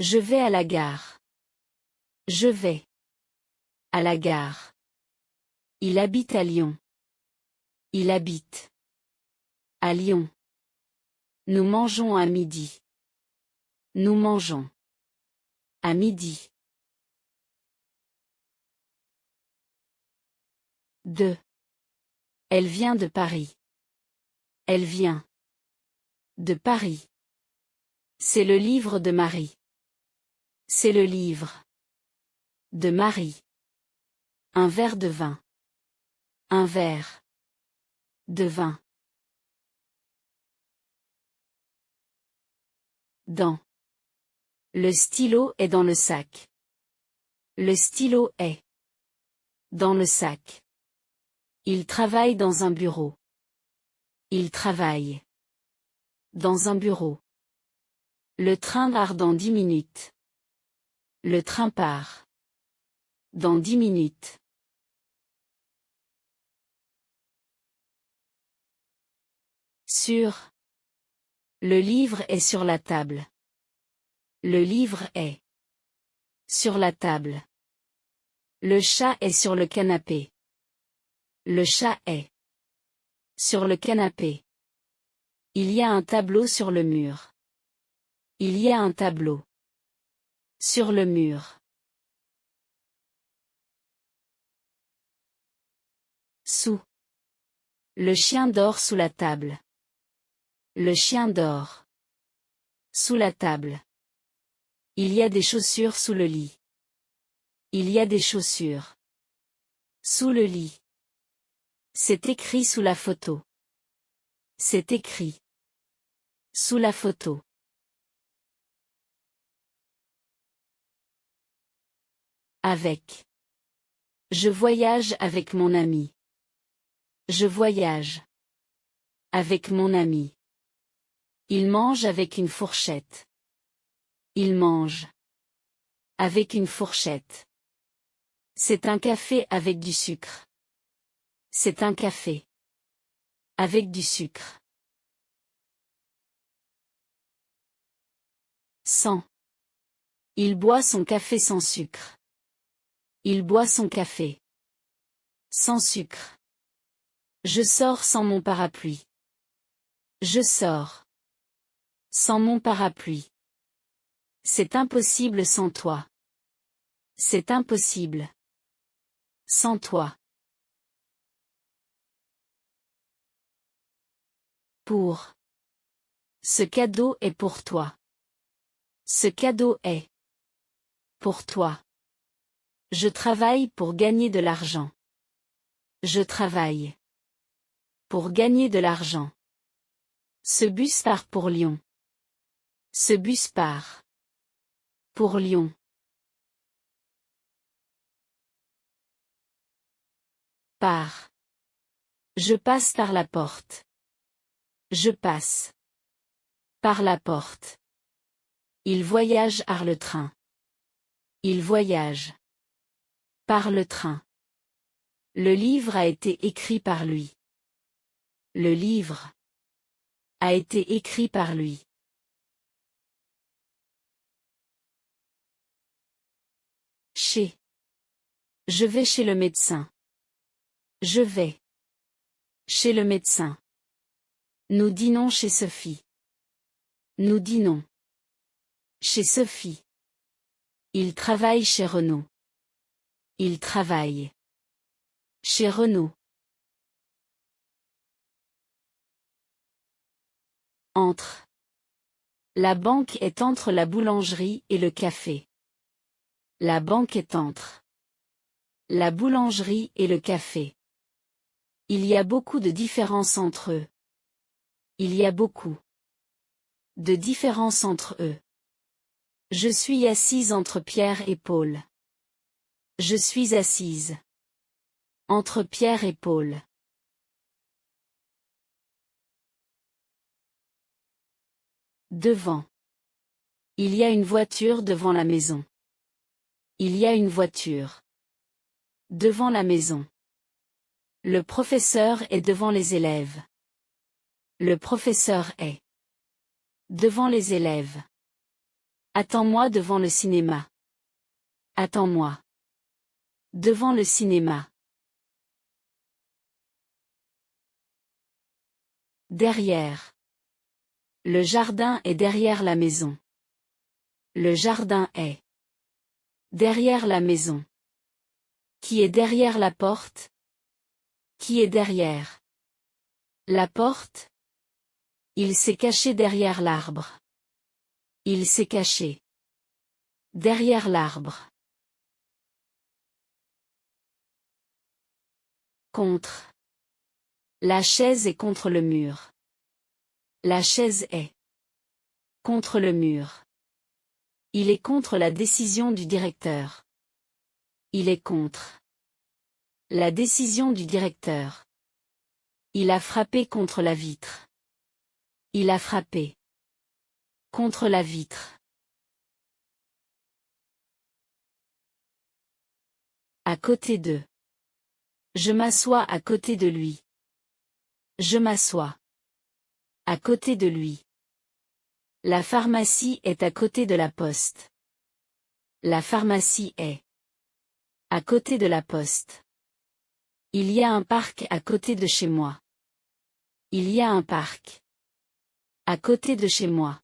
Je vais à la gare. Je vais. À la gare. Il habite à Lyon. Il habite. À Lyon. Nous mangeons à midi. Nous mangeons. À midi. 2. Elle vient de Paris. Elle vient. De Paris. C'est le livre de Marie. C'est le livre. De Marie. Un verre de vin. Un verre. De vin. Dans. Le stylo est dans le sac. Le stylo est. Dans le sac. Il travaille dans un bureau. Il travaille. Dans un bureau. Le train part dans 10 minutes. Le train part. Dans 10 minutes. Sur. Le livre est sur la table. Le livre est. Sur la table. Le chat est sur le canapé. Le chat est. Sur le canapé. Il y a un tableau sur le mur. Il y a un tableau. Sur le mur. Sous. Le chien dort sous la table. Le chien dort. Sous la table. Il y a des chaussures sous le lit. Il y a des chaussures. Sous le lit. C'est écrit sous la photo. C'est écrit. Sous la photo. Avec. Je voyage avec mon ami. Je voyage. Avec mon ami. Il mange avec une fourchette. Il mange. Avec une fourchette. C'est un café avec du sucre. C'est un café. Avec du sucre. Sans. Il boit son café sans sucre. Il boit son café. Sans sucre. Je sors sans mon parapluie. Je sors. Sans mon parapluie. C'est impossible sans toi. C'est impossible. Sans toi. Pour. Ce cadeau est pour toi. Ce cadeau est. Pour toi. Je travaille pour gagner de l'argent. Je travaille. Pour gagner de l'argent. Ce bus part pour Lyon. Ce bus part. Pour Lyon. Par. Je passe par la porte. Je passe. Par la porte. Il voyage par le train. Il voyage. Par le train. Le livre a été écrit par lui. Le livre. A été écrit par lui. Chez. Je vais chez le médecin. Je vais. Chez le médecin. Nous dînons chez Sophie. Nous dînons. Chez Sophie. Il travaille chez Renault. Il travaille. Chez Renault. Entre. La banque est entre la boulangerie et le café. La banque est entre. La boulangerie et le café. Il y a beaucoup de différences entre eux. Il y a beaucoup de différences entre eux. Je suis assise entre Pierre et Paul. Je suis assise. Entre Pierre et Paul. Devant. Il y a une voiture devant la maison. Il y a une voiture. Devant la maison. Le professeur est devant les élèves. Le professeur est devant les élèves. Attends-moi devant le cinéma. Attends-moi. Devant le cinéma. Derrière. Le jardin est derrière la maison. Le jardin est derrière la maison. Qui est derrière la porte? Qui est derrière la porte? Il s'est caché derrière l'arbre. Il s'est caché derrière l'arbre. Contre. La chaise est contre le mur. La chaise est contre le mur. Il est contre la décision du directeur. Il est contre la décision du directeur. Il a frappé contre la vitre. Il a frappé contre la vitre. À côté d'eux. Je m'assois à côté de lui. Je m'assois à côté de lui. La pharmacie est à côté de la poste. La pharmacie est à côté de la poste. Il y a un parc à côté de chez moi. Il y a un parc à côté de chez moi.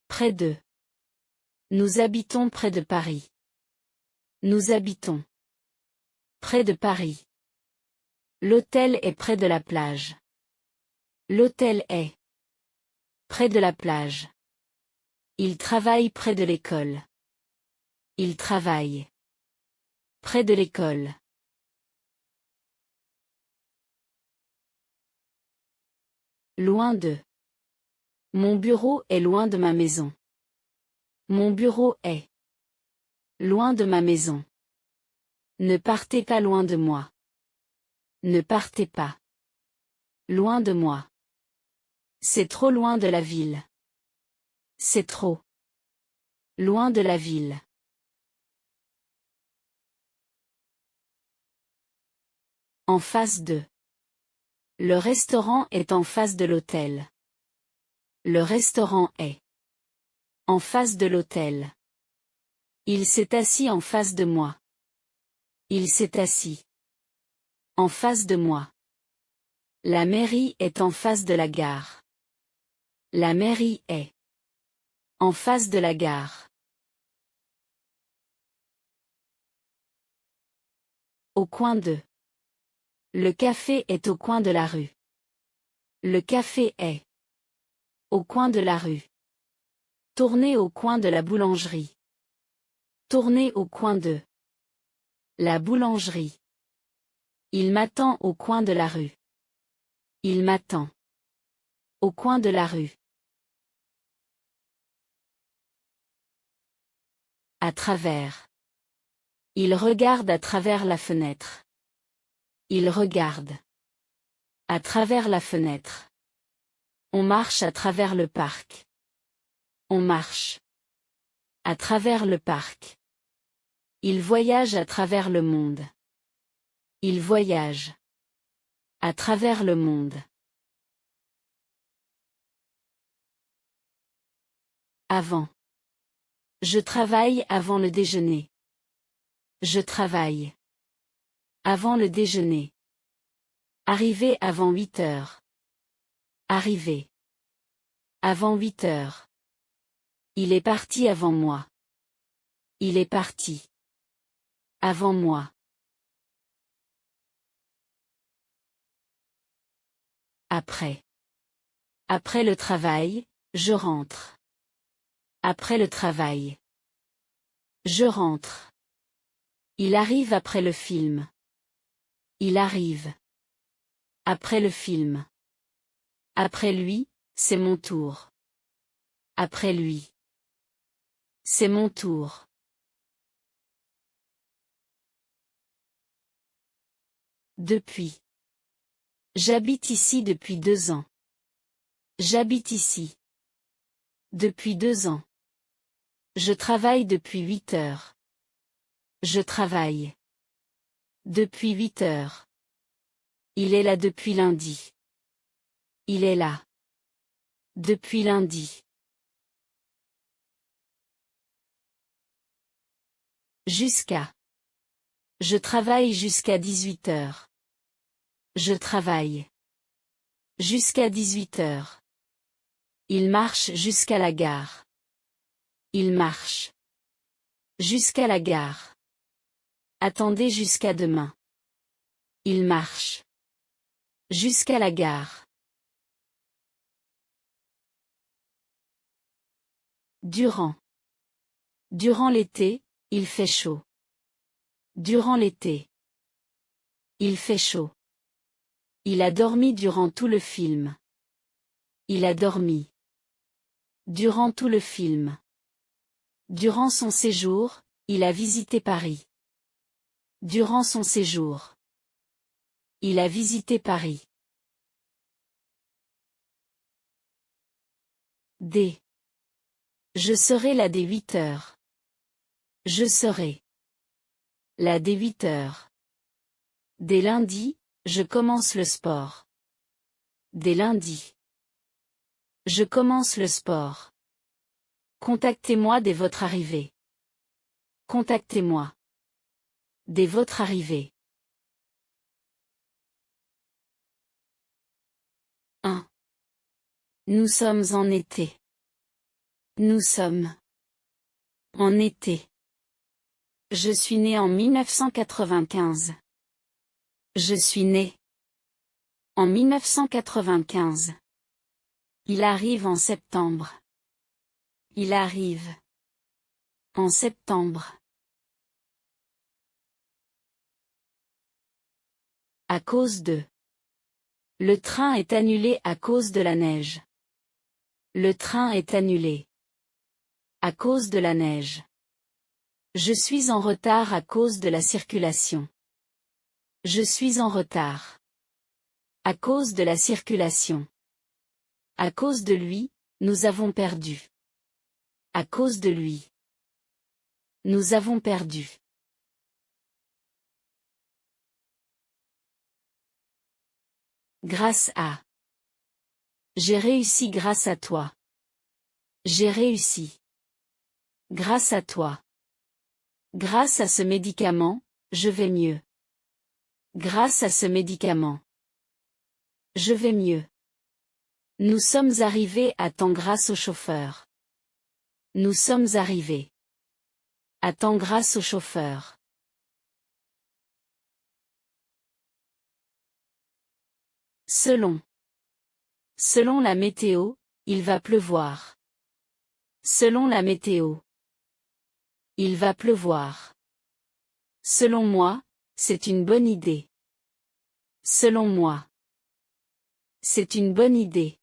Près de. Nous habitons près de Paris. Nous habitons près de Paris. L'hôtel est près de la plage. L'hôtel est près de la plage. Il travaille près de l'école. Il travaille près de l'école. Loin de. Mon bureau est loin de ma maison. Mon bureau est loin de ma maison. Ne partez pas loin de moi. Ne partez pas loin de moi. C'est trop loin de la ville. C'est trop loin de la ville. En face de. Le restaurant est en face de l'hôtel. Le restaurant est en face de l'hôtel. Il s'est assis en face de moi. Il s'est assis en face de moi. La mairie est en face de la gare. La mairie est en face de la gare. Au coin de. Le café est au coin de la rue. Le café est au coin de la rue. Tournez au coin de la boulangerie. Tournez au coin de. La boulangerie. Il m'attend au coin de la rue. Il m'attend au coin de la rue. À travers. Il regarde à travers la fenêtre. Il regarde à travers la fenêtre. On marche à travers le parc. On marche à travers le parc. Il voyage à travers le monde. Il voyage à travers le monde. Avant. Je travaille avant le déjeuner. Je travaille avant le déjeuner. Arriver avant 8 heures. Arriver avant 8 heures. Il est parti avant moi. Il est parti avant moi. Après. Après le travail, je rentre. Après le travail. Je rentre. Il arrive après le film. Il arrive. Après le film. Après lui, c'est mon tour. Après lui. C'est mon tour. Depuis. J'habite ici depuis 2 ans. J'habite ici. Depuis 2 ans. Je travaille depuis 8 heures. Je travaille. Depuis 8 heures. Il est là depuis lundi. Il est là. Depuis lundi. Jusqu'à. Je travaille jusqu'à 18 heures. Je travaille. Jusqu'à 18 heures. Il marche jusqu'à la gare. Il marche. Jusqu'à la gare. Attendez jusqu'à demain. Il marche. Jusqu'à la gare. Durant. Durant l'été, il fait chaud. Durant l'été. Il fait chaud. Il a dormi durant tout le film. Il a dormi. Durant tout le film. Durant son séjour, il a visité Paris. Durant son séjour. Il a visité Paris. D. Je serai là dès 8 heures. Je serai là dès 8 heures. Dès lundi, je commence le sport. Dès lundi. Je commence le sport. Contactez-moi dès votre arrivée. Contactez-moi. Dès votre arrivée. 1. Nous sommes en été. Nous sommes en été. Je suis né en 1995. Je suis né en 1995. Il arrive en septembre. Il arrive en septembre. À cause de. Le train est annulé à cause de la neige. Le train est annulé. À cause de la neige. Je suis en retard à cause de la circulation. Je suis en retard. À cause de la circulation. À cause de lui, nous avons perdu. À cause de lui. Nous avons perdu. Grâce à. J'ai réussi grâce à toi. J'ai réussi. Grâce à toi. Grâce à ce médicament, je vais mieux. Grâce à ce médicament. Je vais mieux. Nous sommes arrivés à temps grâce au chauffeur. Nous sommes arrivés à temps grâce au chauffeur. Selon. Selon la météo, il va pleuvoir. Selon la météo. Il va pleuvoir. Selon moi, c'est une bonne idée. Selon moi. C'est une bonne idée.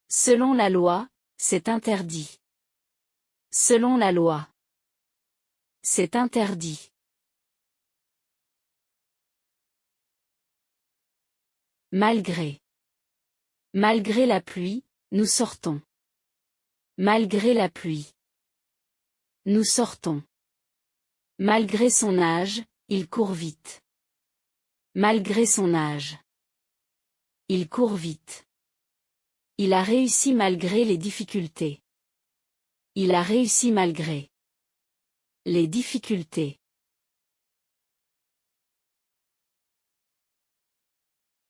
Selon la loi, c'est interdit. Selon la loi. C'est interdit. Malgré. Malgré la pluie, nous sortons. Malgré la pluie. Nous sortons. Malgré son âge, il court vite. Malgré son âge. Il court vite. Il a réussi malgré les difficultés. Il a réussi malgré les difficultés.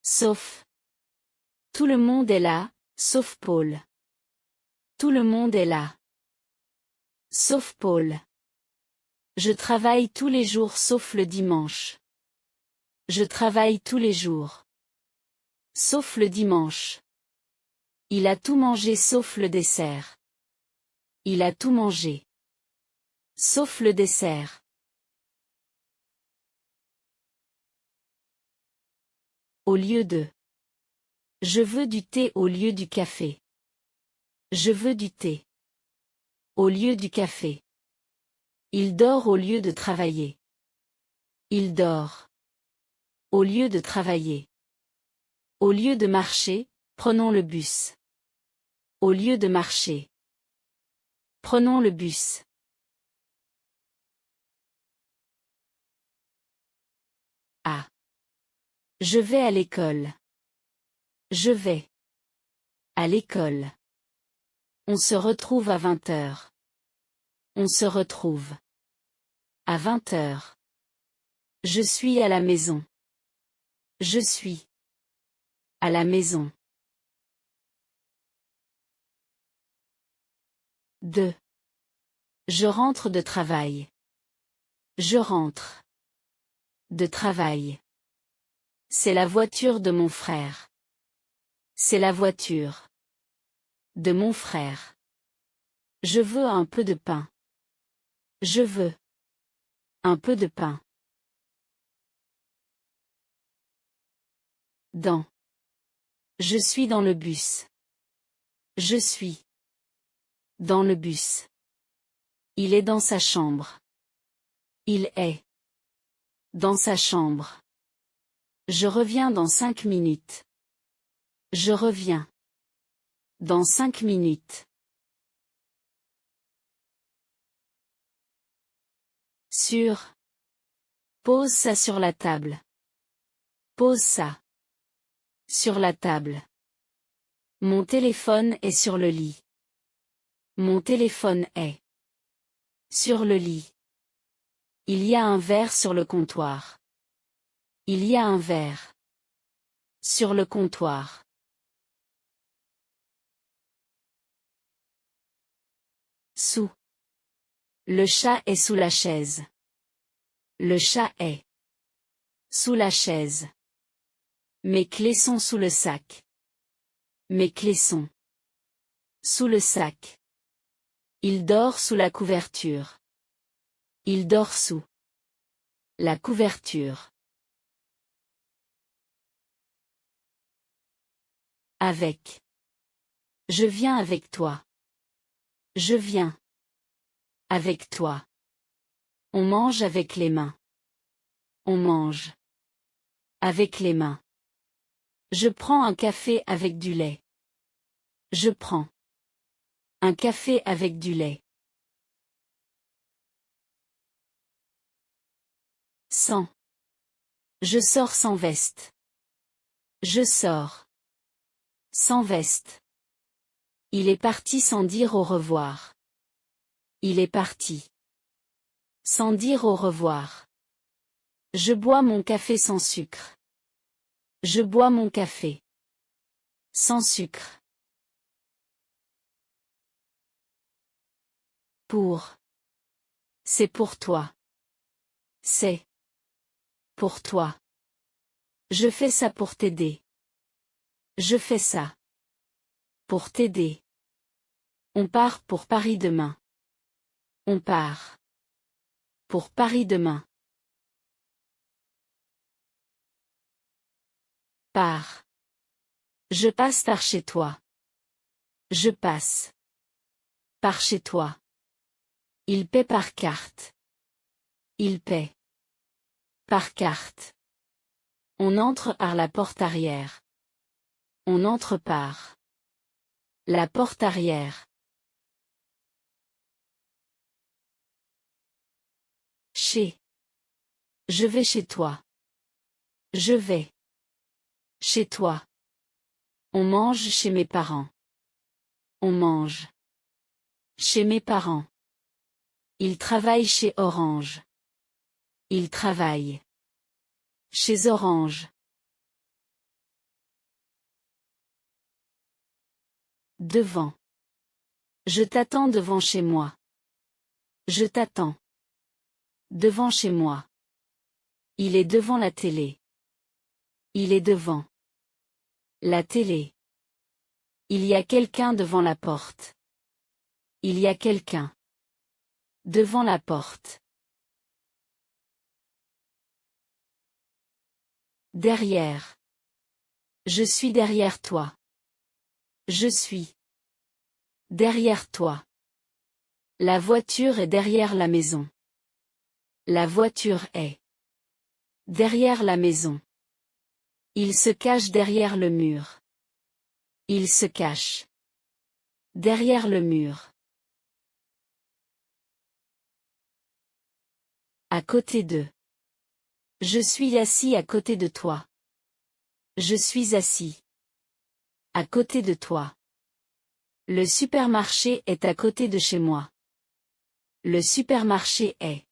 Sauf. Tout le monde est là, sauf Paul. Tout le monde est là. Sauf Paul. Je travaille tous les jours sauf le dimanche. Je travaille tous les jours. Sauf le dimanche. Il a tout mangé sauf le dessert. Il a tout mangé. Sauf le dessert. Au lieu de. Je veux du thé au lieu du café. Je veux du thé. Au lieu du café. Il dort au lieu de travailler. Il dort. Au lieu de travailler. Au lieu de marcher, prenons le bus. Au lieu de marcher. Prenons le bus. Ah. 'Je vais à l'école. Je vais. À l'école. On se retrouve à 20 heures. On se retrouve. À 20 heures. Je suis à la maison. Je suis. À la maison. 2. Je rentre de travail. Je rentre. De travail. C'est la voiture de mon frère. C'est la voiture. De mon frère. Je veux un peu de pain. Je veux. Un peu de pain. Dans. Je suis dans le bus. Je suis. Dans le bus. Il est dans sa chambre. Il est. Dans sa chambre. Je reviens dans 5 minutes. Je reviens. Dans 5 minutes. Sur. Pose ça sur la table. Pose ça. Sur la table. Mon téléphone est sur le lit. Mon téléphone est. Sur le lit. Il y a un verre sur le comptoir. Il y a un verre. Sur le comptoir. Sous. Le chat est sous la chaise. Le chat est. Sous la chaise. Mes clés sont sous le sac. Mes clés sont. Sous le sac. Il dort sous la couverture. Il dort sous. La couverture. Avec. Je viens avec toi. Je viens. Avec toi. On mange avec les mains. On mange. Avec les mains. Je prends un café avec du lait. Je prends. Un café avec du lait. Sans. Je sors sans veste. Je sors. Sans veste. Il est parti sans dire au revoir. Il est parti. Sans dire au revoir. Je bois mon café sans sucre. Je bois mon café. Sans sucre. Pour. C'est pour toi. C'est. Pour toi. Je fais ça pour t'aider. Je fais ça. Pour t'aider. On part pour Paris demain. On part. Pour Paris demain. Par. Je passe par chez toi. Je passe. Par chez toi. Il paie par carte. Il paie. Par carte. On entre par la porte arrière. On entre par. La porte arrière. Chez. Je vais chez toi. Je vais. Chez toi. On mange chez mes parents. On mange. Chez mes parents. Il travaille chez Orange. Il travaille. Chez Orange. Devant. Je t'attends devant chez moi. Je t'attends. Devant chez moi. Il est devant la télé. Il est devant. La télé. Il y a quelqu'un devant la porte. Il y a quelqu'un. Devant la porte. Derrière. Je suis derrière toi. Je suis. Derrière toi. La voiture est derrière la maison. La voiture est. Derrière la maison. Il se cache derrière le mur. Il se cache. Derrière le mur. À côté d'eux. Je suis assis à côté de toi. Je suis assis. À côté de toi. Le supermarché est à côté de chez moi. Le supermarché est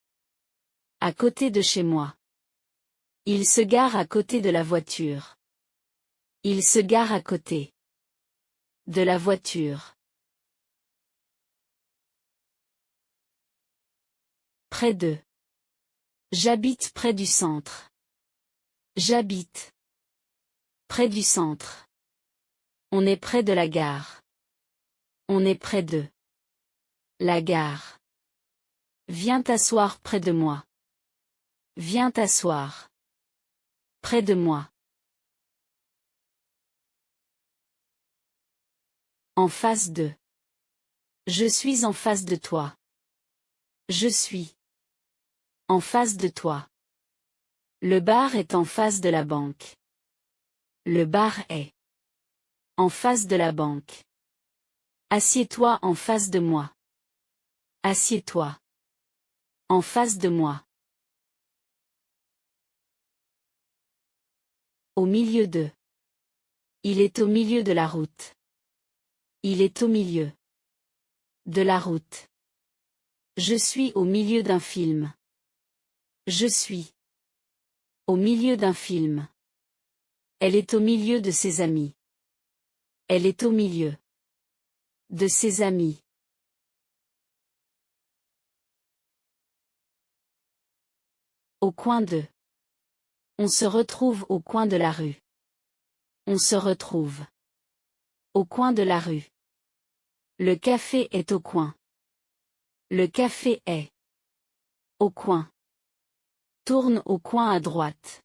à côté de chez moi. Il se gare à côté de la voiture. Il se gare à côté de la voiture. Près de. J'habite près du centre. J'habite près du centre. On est près de la gare. On est près de la gare. Viens t'asseoir près de moi. Viens t'asseoir près de moi. En face de. Je suis en face de toi. Je suis en face de toi. Le bar est en face de la banque. Le bar est en face de la banque. Assieds-toi en face de moi. Assieds-toi en face de moi. Au milieu de. Il est au milieu de la route. Il est au milieu de la route. Je suis au milieu d'un film. Je suis au milieu d'un film. Elle est au milieu de ses amis. Elle est au milieu de ses amis. Au coin de. On se retrouve au coin de la rue. On se retrouve au coin de la rue. Le café est au coin. Le café est au coin. Tourne au coin à droite.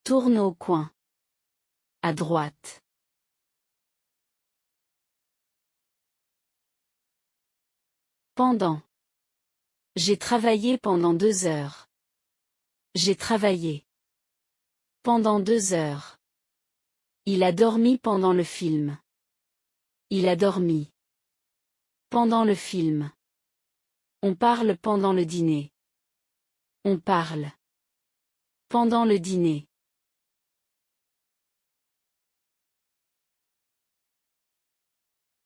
Tourne au coin à droite. Pendant. J'ai travaillé pendant 2 heures. J'ai travaillé pendant 2 heures. Il a dormi pendant le film. Il a dormi pendant le film. On parle pendant le dîner. On parle pendant le dîner.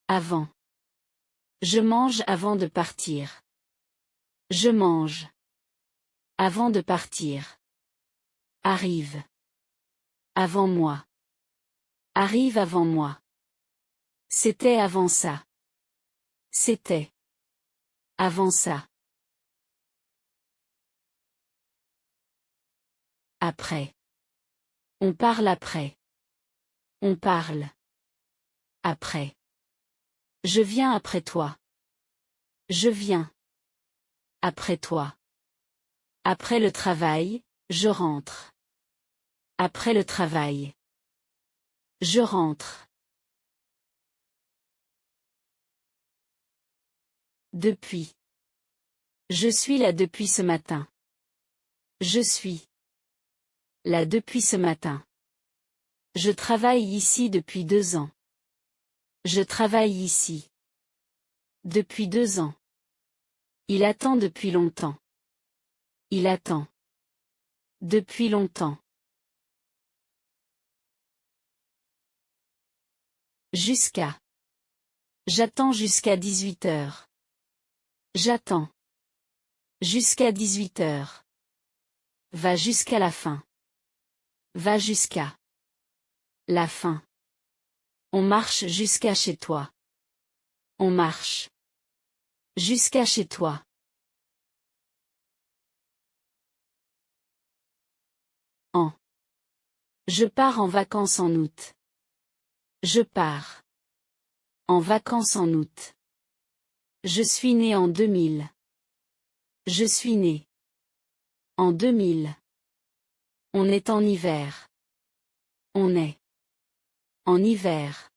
Avant. Je mange avant de partir. Je mange avant de partir. Arrive avant moi. Arrive avant moi. C'était avant ça. C'était avant ça. Après. On parle après. On parle après. Je viens après toi. Je viens après toi. Après le travail, je rentre. Après le travail. Je rentre. Depuis. Je suis là depuis ce matin. Je suis là depuis ce matin. Je travaille ici depuis 2 ans. Je travaille ici depuis 2 ans. Il attend depuis longtemps. Il attend depuis longtemps. Jusqu'à. J'attends jusqu'à 18 heures. J'attends. Jusqu'à 18 heures. Va jusqu'à la fin. Va jusqu'à la fin. On marche jusqu'à chez toi. On marche jusqu'à chez toi. En. Je pars en vacances en août. Je pars en vacances en août. Je suis né en 2000. Je suis né en 2000. On est en hiver. On est en hiver.